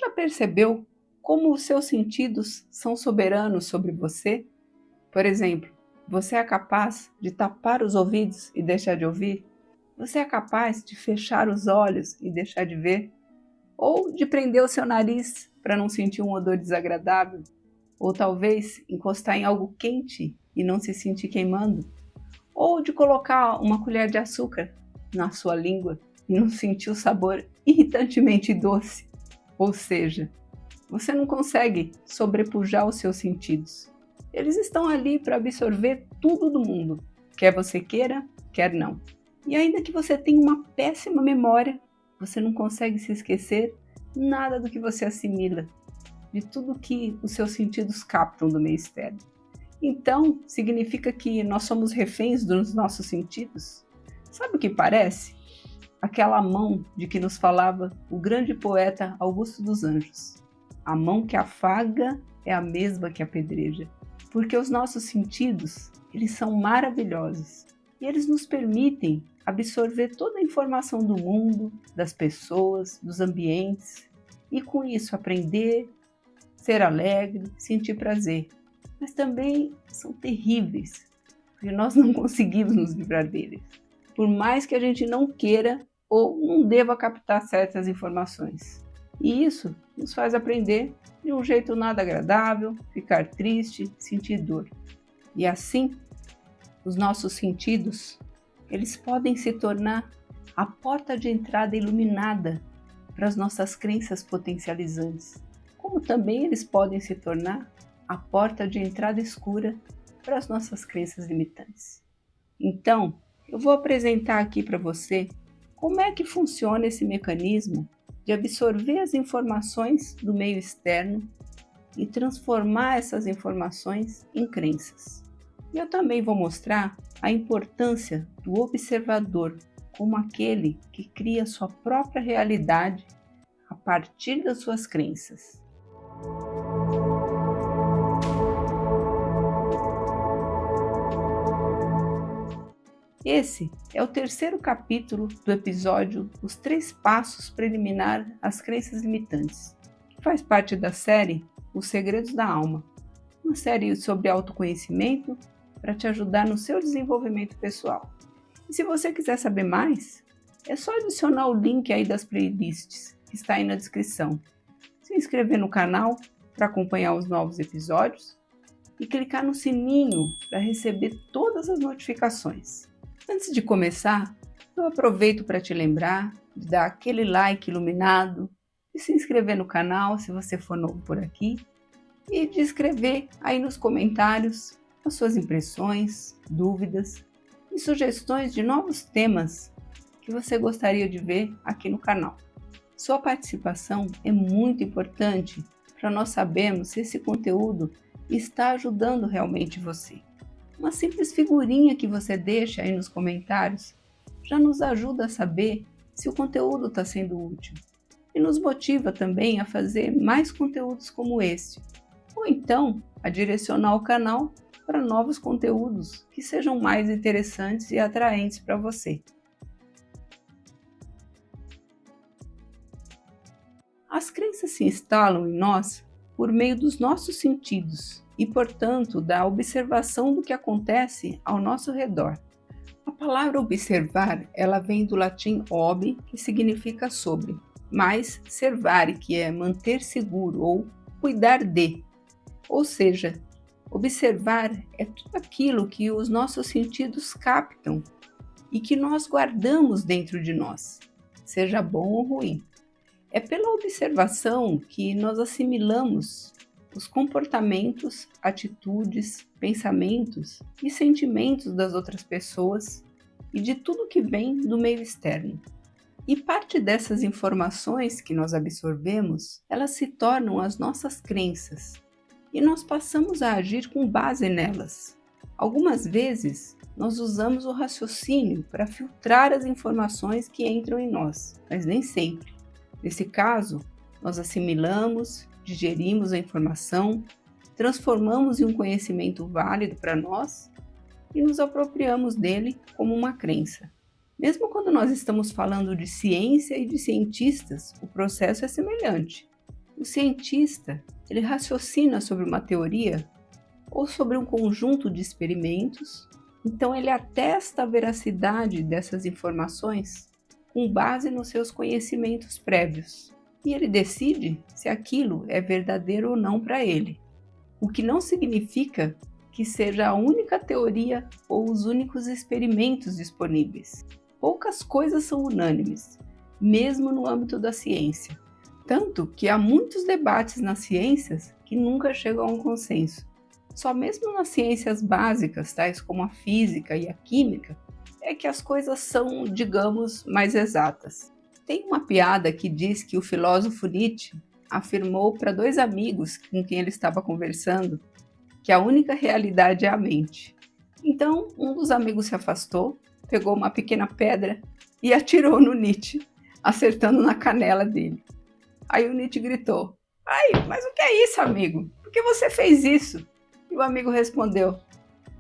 já percebeu como os seus sentidos são soberanos sobre você? Por exemplo, você é capaz de tapar os ouvidos e deixar de ouvir? Você é capaz de fechar os olhos e deixar de ver? Ou de prender o seu nariz para não sentir um odor desagradável? Ou talvez encostar em algo quente e não se sentir queimando? Ou de colocar uma colher de açúcar na sua língua e não sentir o sabor irritantemente doce? Ou seja, você não consegue sobrepujar os seus sentidos. Eles estão ali para absorver tudo do mundo, quer você queira, quer não. E ainda que você tenha uma péssima memória, você não consegue se esquecer nada do que você assimila, de tudo que os seus sentidos captam do meio externo. Então, significa que nós somos reféns dos nossos sentidos? Sabe o que parece? Aquela mão de que nos falava o grande poeta Augusto dos Anjos. A mão que afaga é a mesma que apedreja, porque os nossos sentidos, eles são maravilhosos e eles nos permitem absorver toda a informação do mundo, das pessoas, dos ambientes e com isso aprender, ser alegre, sentir prazer. Mas também são terríveis, porque nós não conseguimos nos livrar deles, por mais que a gente não queira ou não deva captar certas informações. E isso nos faz aprender de um jeito nada agradável, ficar triste, sentir dor. E assim, os nossos sentidos, eles podem se tornar a porta de entrada iluminada para as nossas crenças potencializantes, como também eles podem se tornar a porta de entrada escura para as nossas crenças limitantes. Então, eu vou apresentar aqui para você como é que funciona esse mecanismo de absorver as informações do meio externo e transformar essas informações em crenças. E eu também vou mostrar a importância do observador como aquele que cria sua própria realidade a partir das suas crenças. Esse é o terceiro capítulo do episódio Os 3 Passos Preliminar às Crenças Limitantes, que faz parte da série Os Segredos da Alma, uma série sobre autoconhecimento para te ajudar no seu desenvolvimento pessoal. E se você quiser saber mais, é só adicionar o link aí das playlists, que está aí na descrição. Se inscrever no canal para acompanhar os novos episódios e clicar no sininho para receber todas as notificações. Antes de começar, eu aproveito para te lembrar de dar aquele like iluminado, de se inscrever no canal se você for novo por aqui e de escrever aí nos comentários as suas impressões, dúvidas e sugestões de novos temas que você gostaria de ver aqui no canal. Sua participação é muito importante para nós sabermos se esse conteúdo está ajudando realmente você. Uma simples figurinha que você deixa aí nos comentários já nos ajuda a saber se o conteúdo está sendo útil e nos motiva também a fazer mais conteúdos como esse, ou então a direcionar o canal para novos conteúdos que sejam mais interessantes e atraentes para você. As crenças se instalam em nós por meio dos nossos sentidos e, portanto, da observação do que acontece ao nosso redor. A palavra observar, ela vem do latim ob, que significa sobre, mais servare, que é manter seguro ou cuidar de. Ou seja, observar é tudo aquilo que os nossos sentidos captam e que nós guardamos dentro de nós, seja bom ou ruim. É pela observação que nós assimilamos os comportamentos, atitudes, pensamentos e sentimentos das outras pessoas e de tudo que vem do meio externo. E parte dessas informações que nós absorvemos, elas se tornam as nossas crenças e nós passamos a agir com base nelas. Algumas vezes, nós usamos o raciocínio para filtrar as informações que entram em nós, mas nem sempre. Nesse caso, nós assimilamos, digerimos a informação, transformamos em um conhecimento válido para nós e nos apropriamos dele como uma crença. Mesmo quando nós estamos falando de ciência e de cientistas, o processo é semelhante. O cientista, ele raciocina sobre uma teoria ou sobre um conjunto de experimentos, então ele atesta a veracidade dessas informações com base nos seus conhecimentos prévios. E ele decide se aquilo é verdadeiro ou não para ele. O que não significa que seja a única teoria ou os únicos experimentos disponíveis. Poucas coisas são unânimes, mesmo no âmbito da ciência. Tanto que há muitos debates nas ciências que nunca chegam a um consenso. Só mesmo nas ciências básicas, tais como a física e a química, é que as coisas são, digamos, mais exatas. Tem uma piada que diz que o filósofo Nietzsche afirmou para dois amigos com quem ele estava conversando que a única realidade é a mente. Então, um dos amigos se afastou, pegou uma pequena pedra e atirou no Nietzsche, acertando na canela dele. Aí o Nietzsche gritou: "Ai, mas o que é isso, amigo? Por que você fez isso?" E o amigo respondeu: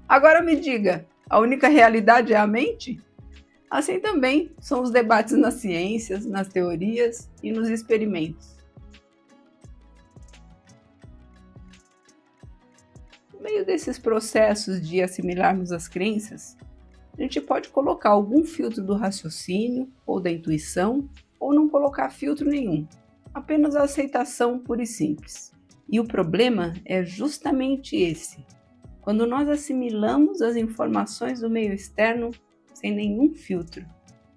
"Agora me diga, a única realidade é a mente?" Assim também são os debates nas ciências, nas teorias e nos experimentos. No meio desses processos de assimilarmos as crenças, a gente pode colocar algum filtro do raciocínio ou da intuição, ou não colocar filtro nenhum, apenas a aceitação pura e simples. E o problema é justamente esse: quando nós assimilamos as informações do meio externo sem nenhum filtro,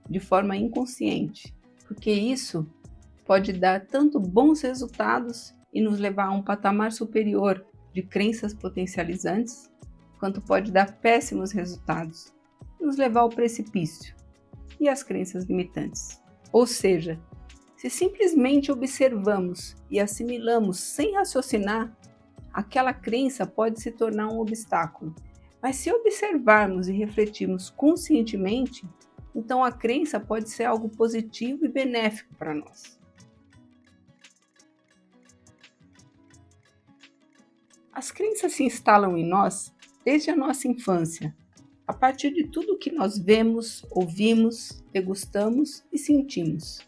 de forma inconsciente, porque isso pode dar tanto bons resultados e nos levar a um patamar superior de crenças potencializantes, quanto pode dar péssimos resultados e nos levar ao precipício e às crenças limitantes. Ou seja, se simplesmente observamos e assimilamos sem raciocinar, aquela crença pode se tornar um obstáculo. Mas se observarmos e refletirmos conscientemente, então a crença pode ser algo positivo e benéfico para nós. As crenças se instalam em nós desde a nossa infância, a partir de tudo que nós vemos, ouvimos, degustamos e sentimos.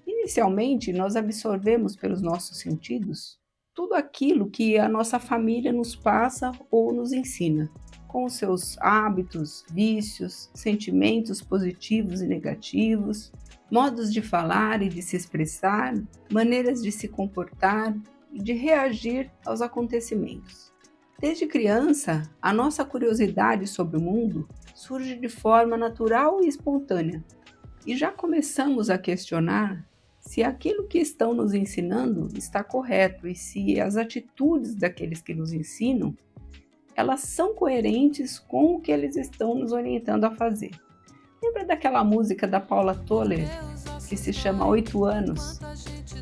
Inicialmente, nós absorvemos pelos nossos sentidos tudo aquilo que a nossa família nos passa ou nos ensina, com os seus hábitos, vícios, sentimentos positivos e negativos, modos de falar e de se expressar, maneiras de se comportar e de reagir aos acontecimentos. Desde criança, a nossa curiosidade sobre o mundo surge de forma natural e espontânea, e já começamos a questionar se aquilo que estão nos ensinando está correto e se as atitudes daqueles que nos ensinam elas são coerentes com o que eles estão nos orientando a fazer. Lembra daquela música da Paula Toller que se chama 8 anos?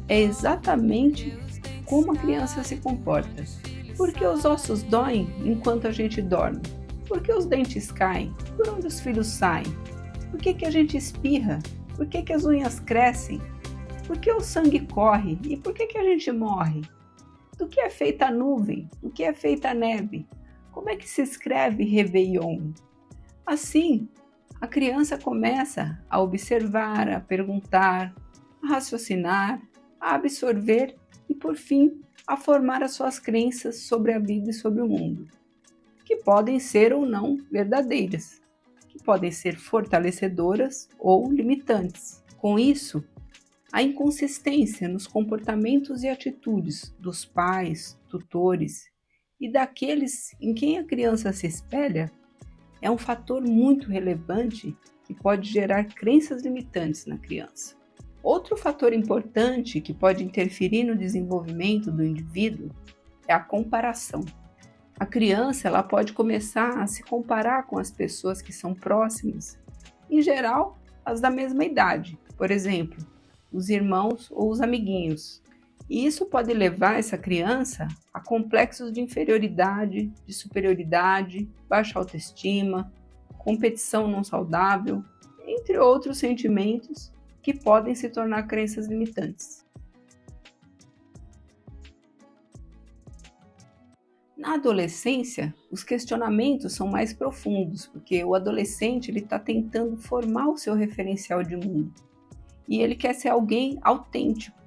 É exatamente como a criança se comporta. Por que os ossos doem enquanto a gente dorme? Por que os dentes caem? Por onde os filhos saem? Por que a gente espirra? Por que as unhas crescem? Por que o sangue corre? E por que a gente morre? Do que é feita a nuvem? Do que é feita a neve? Como é que se escreve Réveillon? Assim, a criança começa a observar, a perguntar, a raciocinar, a absorver e, por fim, a formar as suas crenças sobre a vida e sobre o mundo, que podem ser ou não verdadeiras, que podem ser fortalecedoras ou limitantes. Com isso, a inconsistência nos comportamentos e atitudes dos pais, tutores e daqueles em quem a criança se espelha é um fator muito relevante que pode gerar crenças limitantes na criança. Outro fator importante que pode interferir no desenvolvimento do indivíduo é a comparação. A criança ela pode começar a se comparar com as pessoas que são próximas, em geral, as da mesma idade, por exemplo, os irmãos ou os amiguinhos. E isso pode levar essa criança a complexos de inferioridade, de superioridade, baixa autoestima, competição não saudável, entre outros sentimentos que podem se tornar crenças limitantes. Na adolescência, os questionamentos são mais profundos, porque o adolescente está tentando formar o seu referencial de mundo. E ele quer ser alguém autêntico.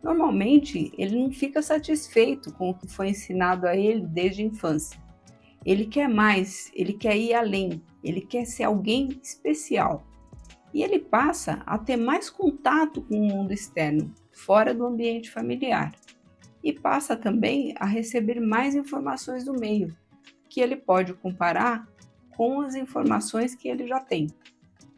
Normalmente, ele não fica satisfeito com o que foi ensinado a ele desde a infância. Ele quer mais, ele quer ir além, ele quer ser alguém especial. E ele passa a ter mais contato com o mundo externo, fora do ambiente familiar. E passa também a receber mais informações do meio, que ele pode comparar com as informações que ele já tem.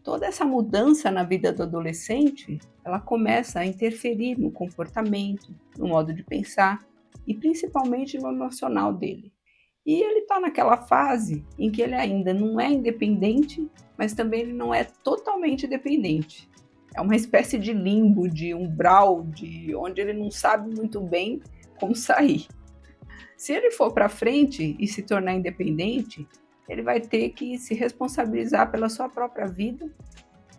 Toda essa mudança na vida do adolescente, ela começa a interferir no comportamento, no modo de pensar e principalmente no emocional dele. E ele está naquela fase em que ele ainda não é independente, mas também ele não é totalmente dependente. É uma espécie de limbo, de umbral, de onde ele não sabe muito bem como sair. Se ele for para frente e se tornar independente, ele vai ter que se responsabilizar pela sua própria vida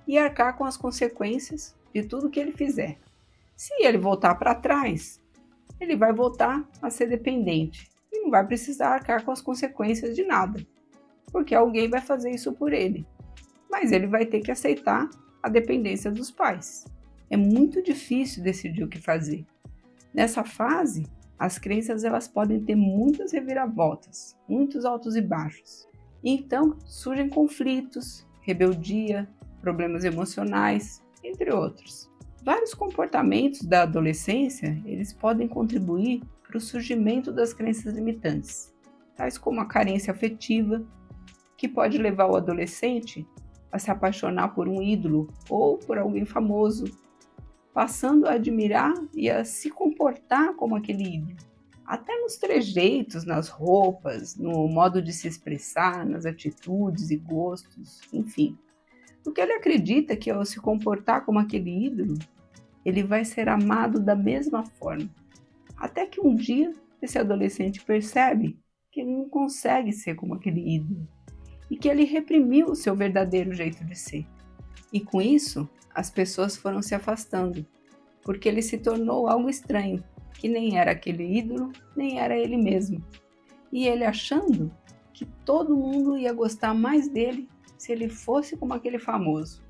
e arcar com as consequências de tudo que ele fizer. Se ele voltar para trás, ele vai voltar a ser dependente e não vai precisar arcar com as consequências de nada, porque alguém vai fazer isso por ele. Mas ele vai ter que aceitar a dependência dos pais. É muito difícil decidir o que fazer. Nessa fase, as crenças elas podem ter muitas reviravoltas, muitos altos e baixos. E então surgem conflitos, rebeldia, problemas emocionais, entre outros. Vários comportamentos da adolescência, eles podem contribuir para o surgimento das crenças limitantes, tais como a carência afetiva, que pode levar o adolescente a se apaixonar por um ídolo ou por alguém famoso, passando a admirar e a se comportar como aquele ídolo. Até nos trejeitos, nas roupas, no modo de se expressar, nas atitudes e gostos, enfim. Porque ele acredita que ao se comportar como aquele ídolo, ele vai ser amado da mesma forma. Até que um dia esse adolescente percebe que ele não consegue ser como aquele ídolo e que ele reprimiu o seu verdadeiro jeito de ser. E com isso, as pessoas foram se afastando, porque ele se tornou algo estranho, que nem era aquele ídolo, nem era ele mesmo. E ele achando que todo mundo ia gostar mais dele se ele fosse como aquele famoso.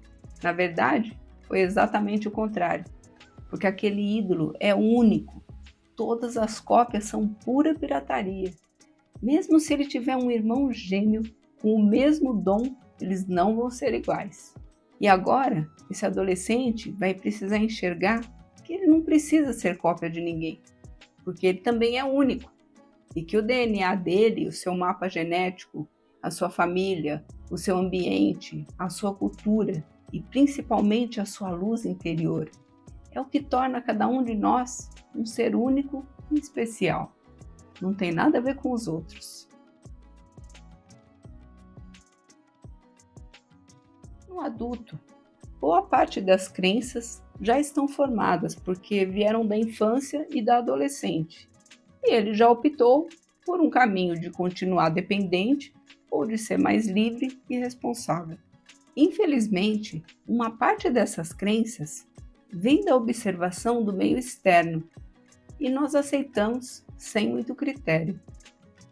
Na verdade, foi exatamente o contrário, porque aquele ídolo é único. Todas as cópias são pura pirataria. Mesmo se ele tiver um irmão gêmeo com o mesmo dom, eles não vão ser iguais. E agora, esse adolescente vai precisar enxergar que ele não precisa ser cópia de ninguém, porque ele também é único, e que o DNA dele, o seu mapa genético, a sua família, o seu ambiente, a sua cultura e principalmente a sua luz interior é o que torna cada um de nós um ser único e especial. Não tem nada a ver com os outros. No adulto, boa parte das crenças já estão formadas porque vieram da infância e da adolescente. E ele já optou por um caminho de continuar dependente ou de ser mais livre e responsável. Infelizmente, uma parte dessas crenças vem da observação do meio externo e nós aceitamos sem muito critério.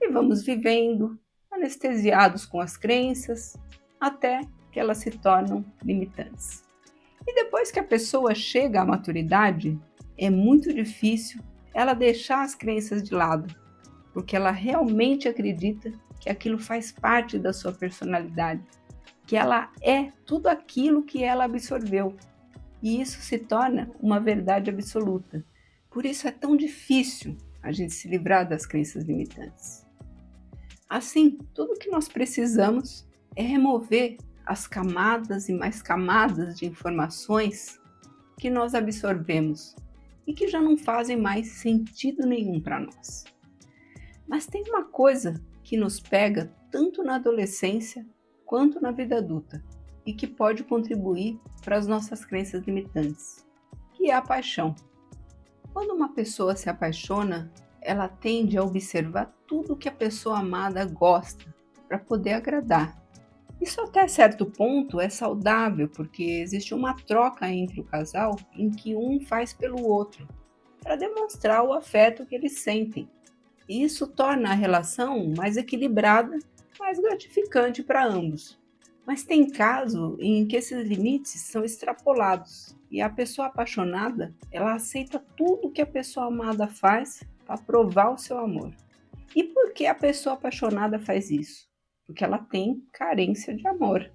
E vamos vivendo, anestesiados com as crenças, até que elas se tornam limitantes. E depois que a pessoa chega à maturidade, é muito difícil ela deixar as crenças de lado, porque ela realmente acredita que aquilo faz parte da sua personalidade, que ela é tudo aquilo que ela absorveu. E isso se torna uma verdade absoluta. Por isso é tão difícil a gente se livrar das crenças limitantes. Assim, tudo que nós precisamos é remover as camadas e mais camadas de informações que nós absorvemos e que já não fazem mais sentido nenhum para nós. Mas tem uma coisa que nos pega tanto na adolescência quanto na vida adulta e que pode contribuir para as nossas crenças limitantes, que é a paixão. Quando uma pessoa se apaixona, ela tende a observar tudo que a pessoa amada gosta para poder agradar. Isso até certo ponto é saudável, porque existe uma troca entre o casal em que um faz pelo outro, para demonstrar o afeto que eles sentem. Isso torna a relação mais equilibrada, mais gratificante para ambos. Mas tem caso em que esses limites são extrapolados e a pessoa apaixonada, ela aceita tudo que a pessoa amada faz para provar o seu amor. E por que a pessoa apaixonada faz isso? Porque ela tem carência de amor.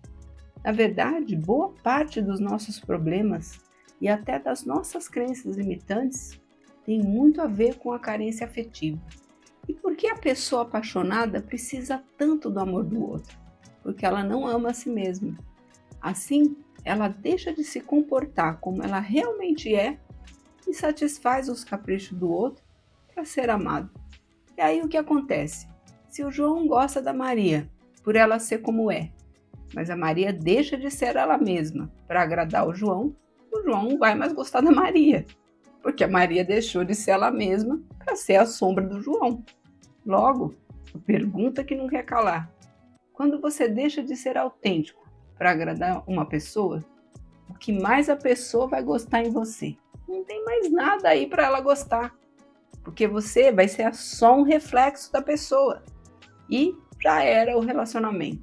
Na verdade, boa parte dos nossos problemas e até das nossas crenças limitantes tem muito a ver com a carência afetiva. E por que a pessoa apaixonada precisa tanto do amor do outro? Porque ela não ama a si mesma. Assim, ela deixa de se comportar como ela realmente é e satisfaz os caprichos do outro para ser amado. E aí o que acontece? Se o João gosta da Maria por ela ser como é, mas a Maria deixa de ser ela mesma para agradar o João não vai mais gostar da Maria, porque a Maria deixou de ser ela mesma para ser a sombra do João. Logo, a pergunta que não quer calar: quando você deixa de ser autêntico para agradar uma pessoa, o que mais a pessoa vai gostar em você? Não tem mais nada aí para ela gostar, porque você vai ser só um reflexo da pessoa. E já era o relacionamento.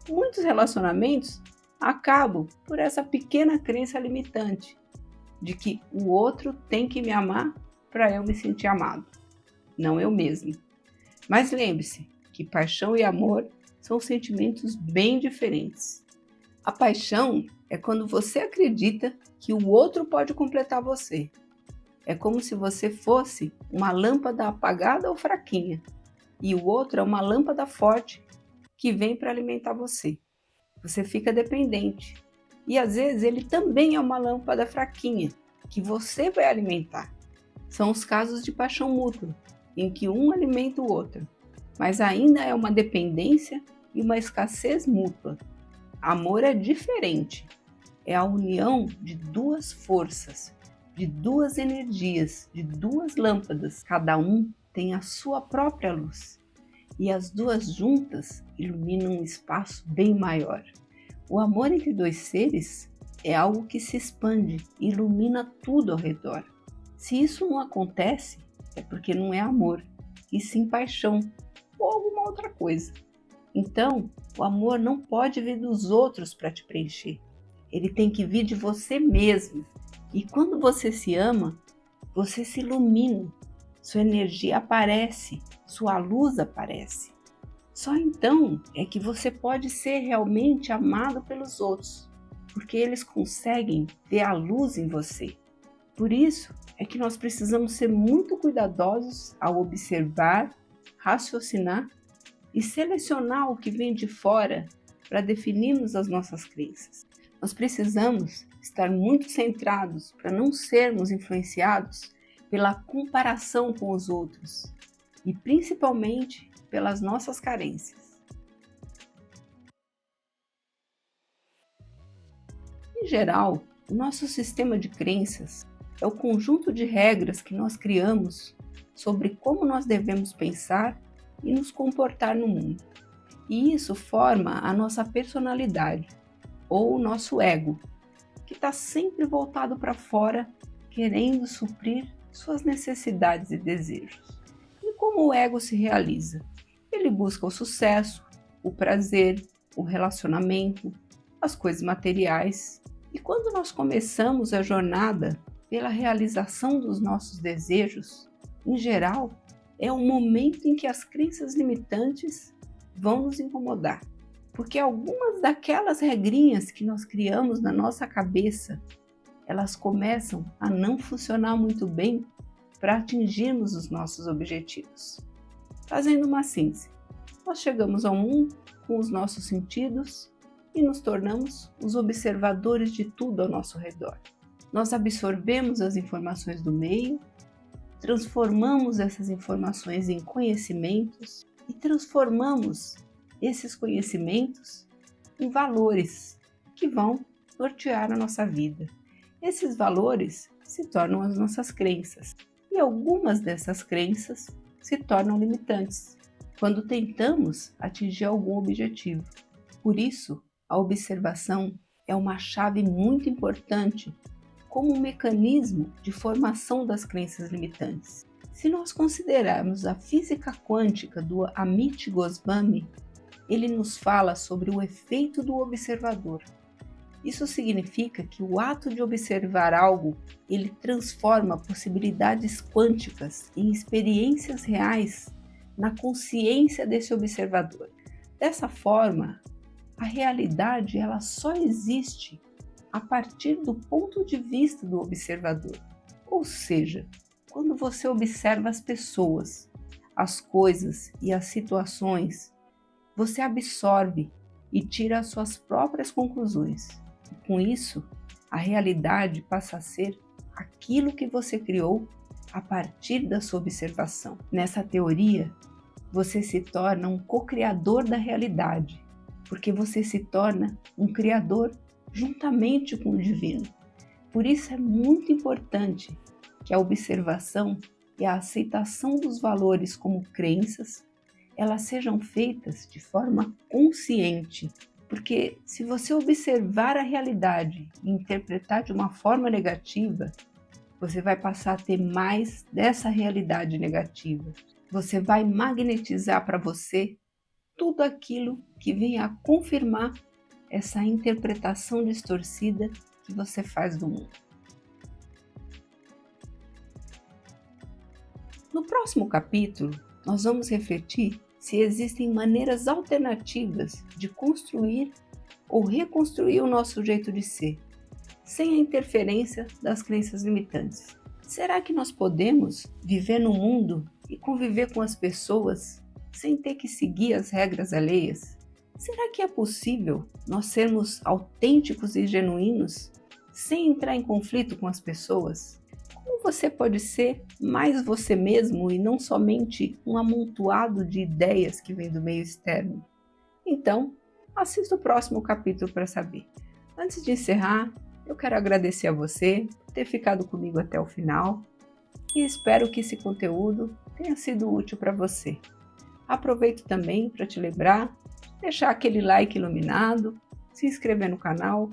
Muitos relacionamentos acabam por essa pequena crença limitante de que o outro tem que me amar para eu me sentir amado, não eu mesmo. Mas lembre-se que paixão e amor são sentimentos bem diferentes. A paixão é quando você acredita que o outro pode completar você. É como se você fosse uma lâmpada apagada ou fraquinha, e o outro é uma lâmpada forte que vem para alimentar você. Você fica dependente. E às vezes ele também é uma lâmpada fraquinha que você vai alimentar. São os casos de paixão mútua, em que um alimenta o outro, mas ainda é uma dependência e uma escassez mútua. Amor é diferente. É a união de duas forças, de duas energias, de duas lâmpadas. Cada um tem a sua própria luz. E as duas juntas iluminam um espaço bem maior. O amor entre dois seres é algo que se expande e ilumina tudo ao redor. Se isso não acontece, é porque não é amor, e sim paixão ou alguma outra coisa. Então, o amor não pode vir dos outros para te preencher. Ele tem que vir de você mesmo. E quando você se ama, você se ilumina, sua energia aparece, sua luz aparece. Só então é que você pode ser realmente amado pelos outros, porque eles conseguem ver a luz em você. Por isso é que nós precisamos ser muito cuidadosos ao observar, raciocinar e selecionar o que vem de fora para definirmos as nossas crenças. Nós precisamos estar muito centrados para não sermos influenciados pela comparação com os outros e principalmente pelas nossas carências. Em geral, o nosso sistema de crenças é o conjunto de regras que nós criamos sobre como nós devemos pensar e nos comportar no mundo. E isso forma a nossa personalidade, ou o nosso ego, que está sempre voltado para fora, querendo suprir suas necessidades e desejos. E como o ego se realiza? Ele busca o sucesso, o prazer, o relacionamento, as coisas materiais. E quando nós começamos a jornada pela realização dos nossos desejos, em geral, é o momento em que as crenças limitantes vão nos incomodar. Porque algumas daquelas regrinhas que nós criamos na nossa cabeça, elas começam a não funcionar muito bem para atingirmos os nossos objetivos. Fazendo uma síntese, nós chegamos ao mundo com os nossos sentidos e nos tornamos os observadores de tudo ao nosso redor. Nós absorvemos as informações do meio, transformamos essas informações em conhecimentos e transformamos esses conhecimentos em valores que vão nortear a nossa vida. Esses valores se tornam as nossas crenças e algumas dessas crenças se tornam limitantes quando tentamos atingir algum objetivo. Por isso, a observação é uma chave muito importante como um mecanismo de formação das crenças limitantes. Se nós considerarmos a física quântica do Amit Goswami, ele nos fala sobre o efeito do observador. Isso significa que o ato de observar algo, ele transforma possibilidades quânticas em experiências reais na consciência desse observador. Dessa forma, a realidade ela só existe a partir do ponto de vista do observador. Ou seja, quando você observa as pessoas, as coisas e as situações, você absorve e tira as suas próprias conclusões. E com isso, a realidade passa a ser aquilo que você criou a partir da sua observação. Nessa teoria, você se torna um co-criador da realidade, porque você se torna um criador juntamente com o divino. Por isso é muito importante que a observação e a aceitação dos valores como crenças, elas sejam feitas de forma consciente. Porque se você observar a realidade e interpretar de uma forma negativa, você vai passar a ter mais dessa realidade negativa. Você vai magnetizar para você tudo aquilo que vem a confirmar essa interpretação distorcida que você faz do mundo. No próximo capítulo, nós vamos refletir se existem maneiras alternativas de construir ou reconstruir o nosso jeito de ser, sem a interferência das crenças limitantes. Será que nós podemos viver no mundo e conviver com as pessoas sem ter que seguir as regras alheias? Será que é possível nós sermos autênticos e genuínos sem entrar em conflito com as pessoas? Como você pode ser mais você mesmo e não somente um amontoado de ideias que vem do meio externo? Então, assista o próximo capítulo para saber. Antes de encerrar, eu quero agradecer a você por ter ficado comigo até o final e espero que esse conteúdo tenha sido útil para você. Aproveito também para te lembrar, deixar aquele like iluminado, se inscrever no canal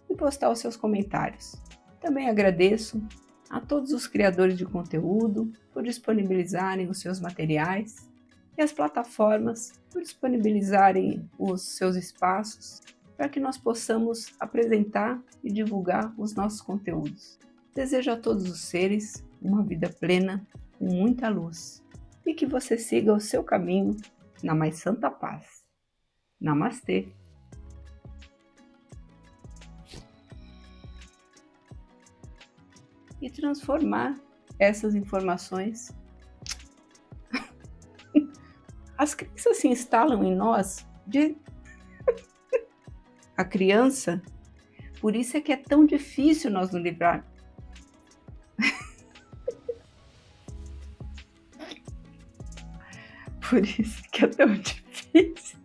e postar os seus comentários. Também agradeço a todos os criadores de conteúdo por disponibilizarem os seus materiais e as plataformas por disponibilizarem os seus espaços para que nós possamos apresentar e divulgar os nossos conteúdos. Desejo a todos os seres uma vida plena, com muita luz, e que você siga o seu caminho na mais santa paz. Namastê! E transformar essas informações. As crenças se instalam em nós a criança, por isso é que é tão difícil nós nos livrar. Por isso que é tão difícil.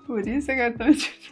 Por isso é que é tão difícil.